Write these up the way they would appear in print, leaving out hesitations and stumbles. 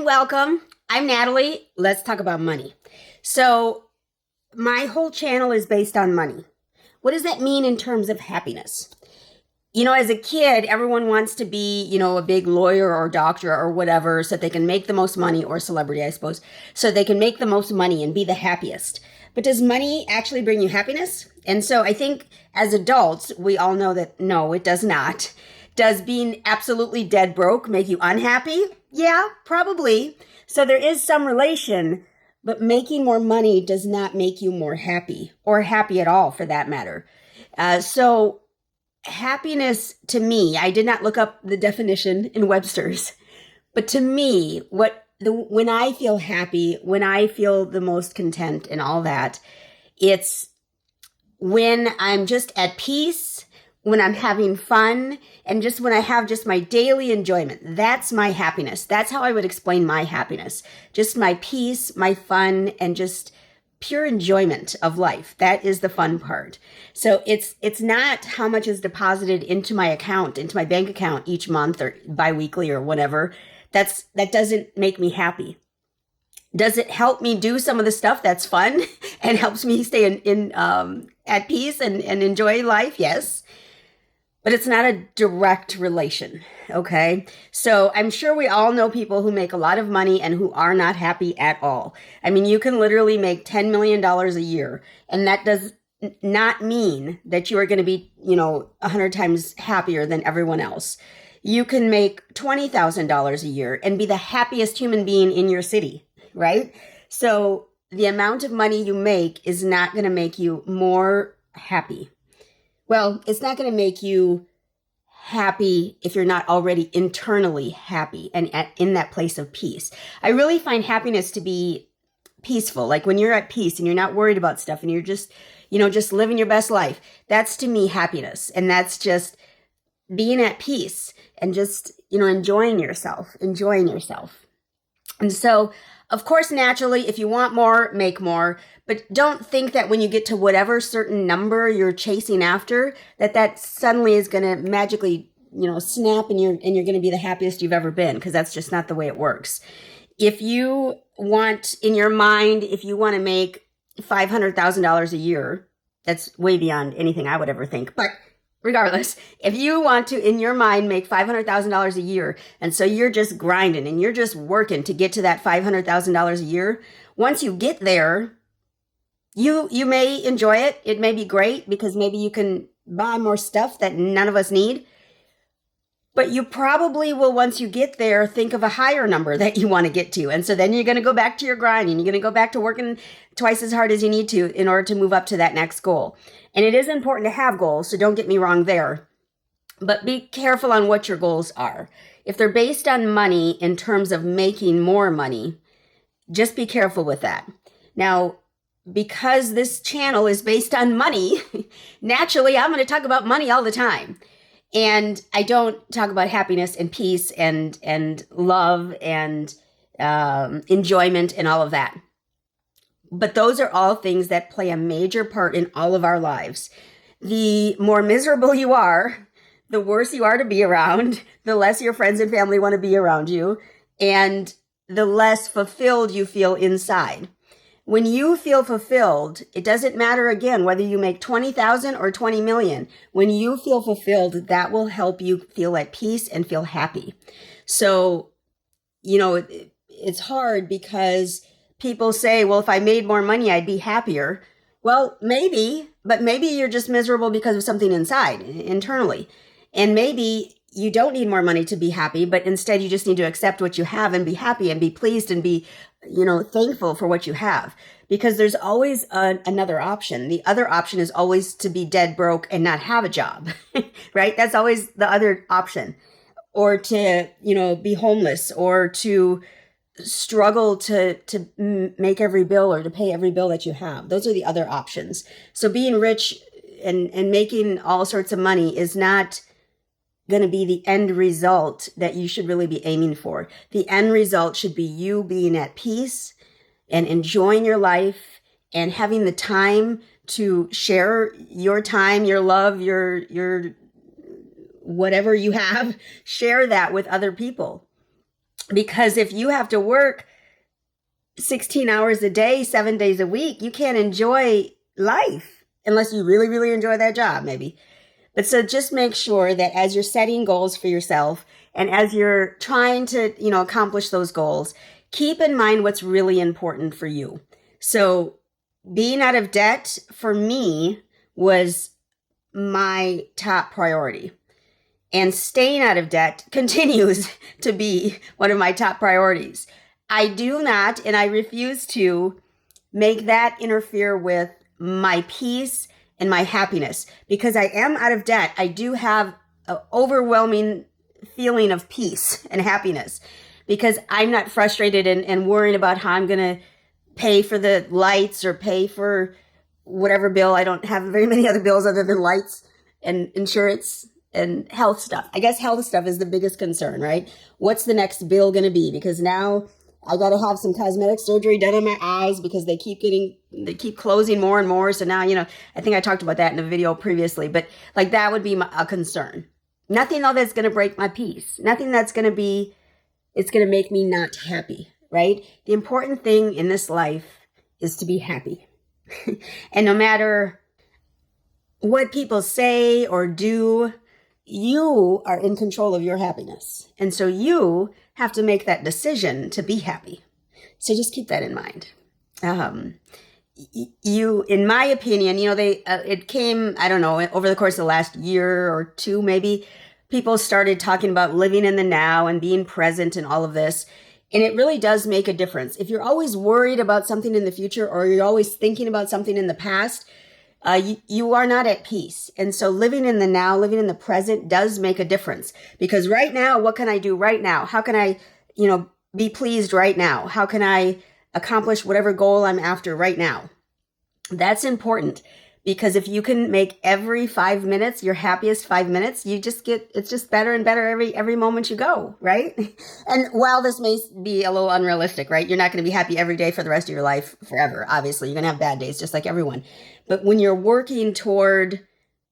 welcome. I'm Natalie. Let's talk about money. So, my whole channel is based on money. What does that mean in terms of happiness? As a kid, everyone wants to be, a big lawyer or doctor or whatever so they can make the most money, or celebrity, I suppose, so they can make the most money and be the happiest. But does money actually bring you happiness? And so I think as adults, we all know that no, it does not. Does being absolutely dead broke make you unhappy? Yeah, probably. So there is some relation, but making more money does not make you more happy, or happy at all for that matter. So happiness to me, I did not look up the definition in Webster's, but to me, when I feel happy, when I feel the most content and all that, it's when I'm just at peace, when I'm having fun, and just when I have just my daily enjoyment. That's my happiness. That's how I would explain my happiness. Just my peace, my fun, and just pure enjoyment of life. That is the fun part. So it's not how much is deposited into my account, into my bank account each month or biweekly or whatever. That doesn't make me happy. Does it help me do some of the stuff that's fun and helps me stay in at peace and enjoy life? Yes. But it's not a direct relation, okay? So I'm sure we all know people who make a lot of money and who are not happy at all. I mean, you can literally make $10 million a year, and that does not mean that you are going to be, 100 times happier than everyone else. You can make $20,000 a year and be the happiest human being in your city, right? So the amount of money you make is not going to make you more happy. Well, it's not going to make you happy if you're not already internally happy and in that place of peace. I really find happiness to be peaceful. Like when you're at peace and you're not worried about stuff and you're just, just living your best life. That's to me happiness. And that's just being at peace and just, enjoying yourself. And so, of course, naturally, if you want more, make more. But don't think that when you get to whatever certain number you're chasing after, that suddenly is going to magically, snap and you're going to be the happiest you've ever been, because that's just not the way it works. If you want, in your mind, if you want to make $500,000 a year, that's way beyond anything I would ever think. But regardless, if you want to, in your mind, make $500,000 a year, and so you're just grinding and you're just working to get to that $500,000 a year, once you get there, you may enjoy it. It may be great because maybe you can buy more stuff that none of us need. But you probably will, once you get there, think of a higher number that you want to get to. And so then you're going to go back to your grind and you're going to go back to working twice as hard as you need to in order to move up to that next goal. And it is important to have goals, so don't get me wrong there. But be careful on what your goals are. If they're based on money in terms of making more money, just be careful with that. Now, because this channel is based on money, naturally, I'm going to talk about money all the time. And I don't talk about happiness and peace and love and enjoyment and all of that. But those are all things that play a major part in all of our lives. The more miserable you are, the worse you are to be around, the less your friends and family want to be around you, and the less fulfilled you feel inside. When you feel fulfilled, it doesn't matter again whether you make 20,000 or 20 million. When you feel fulfilled, that will help you feel at peace and feel happy. So, it's hard because people say, well, if I made more money, I'd be happier. Well, maybe, but maybe you're just miserable because of something inside, internally. And maybe you don't need more money to be happy, but instead you just need to accept what you have and be happy and be pleased and be, thankful for what you have. Because there's always another option. The other option is always to be dead broke and not have a job, right? That's always the other option. Or to, be homeless, or to struggle to make every bill or to pay every bill that you have. Those are the other options. So being rich and making all sorts of money is not going to be the end result that you should really be aiming for. The end result should be you being at peace and enjoying your life and having the time to share your time, your love, your whatever you have, share that with other people. Because if you have to work 16 hours a day, 7 days a week, you can't enjoy life unless you really, really enjoy that job, maybe. But so just make sure that as you're setting goals for yourself and as you're trying to, accomplish those goals, keep in mind what's really important for you. So being out of debt for me was my top priority. And staying out of debt continues to be one of my top priorities. I do not, and I refuse to make that interfere with my peace and my happiness. Because I am out of debt, I do have an overwhelming feeling of peace and happiness because I'm not frustrated and worrying about how I'm going to pay for the lights or pay for whatever bill. I don't have very many other bills other than lights and insurance and health stuff. I guess health stuff is the biggest concern, right? What's the next bill going to be? Because now I got to have some cosmetic surgery done on my eyes because they keep closing more and more. So now, I think I talked about that in a video previously, but like that would be a concern. Nothing though that's going to break my peace. Nothing that's going to be, it's going to make me not happy, right? The important thing in this life is to be happy. And no matter what people say or do, you are in control of your happiness. And so you have to make that decision to be happy. So just keep that in mind. You, in my opinion, it came, I don't know, over the course of the last year or two, maybe people started talking about living in the now and being present and all of this. And it really does make a difference. If you're always worried about something in the future or you're always thinking about something in the past, you are not at peace. And so living in the now, living in the present does make a difference. Because right now, what can I do right now? How can I, be pleased right now? How can I accomplish whatever goal I'm after right now? That's important. Because if you can make every 5 minutes your happiest 5 minutes, it's just better and better every moment you go, right? And while this may be a little unrealistic, right? You're not going to be happy every day for the rest of your life forever. Obviously, you're going to have bad days just like everyone. But when you're working toward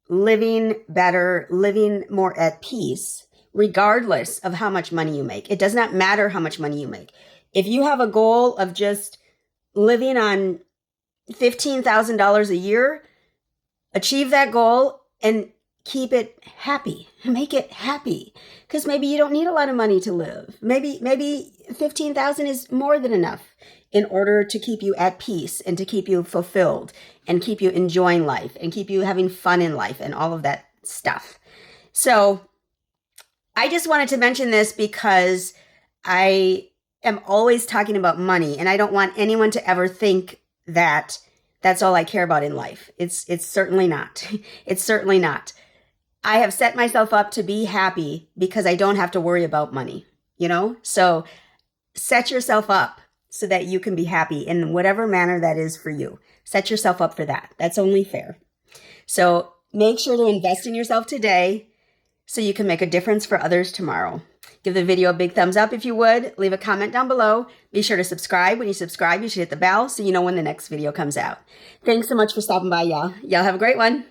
living better, living more at peace, regardless of how much money you make, it does not matter how much money you make. If you have a goal of just living on $15,000 a year, achieve that goal and keep it happy. Make it happy. Because maybe you don't need a lot of money to live. Maybe 15,000 is more than enough in order to keep you at peace and to keep you fulfilled and keep you enjoying life and keep you having fun in life and all of that stuff. So I just wanted to mention this because I am always talking about money and I don't want anyone to ever think that that's all I care about in life. It's certainly not. It's certainly not. I have set myself up to be happy because I don't have to worry about money, So set yourself up so that you can be happy in whatever manner that is for you. Set yourself up for that. That's only fair. So make sure to invest in yourself today so you can make a difference for others tomorrow. Give the video a big thumbs up if you would. Leave a comment down below. Be sure to subscribe. When you subscribe, you should hit the bell so you know when the next video comes out. Thanks so much for stopping by, y'all. Y'all have a great one.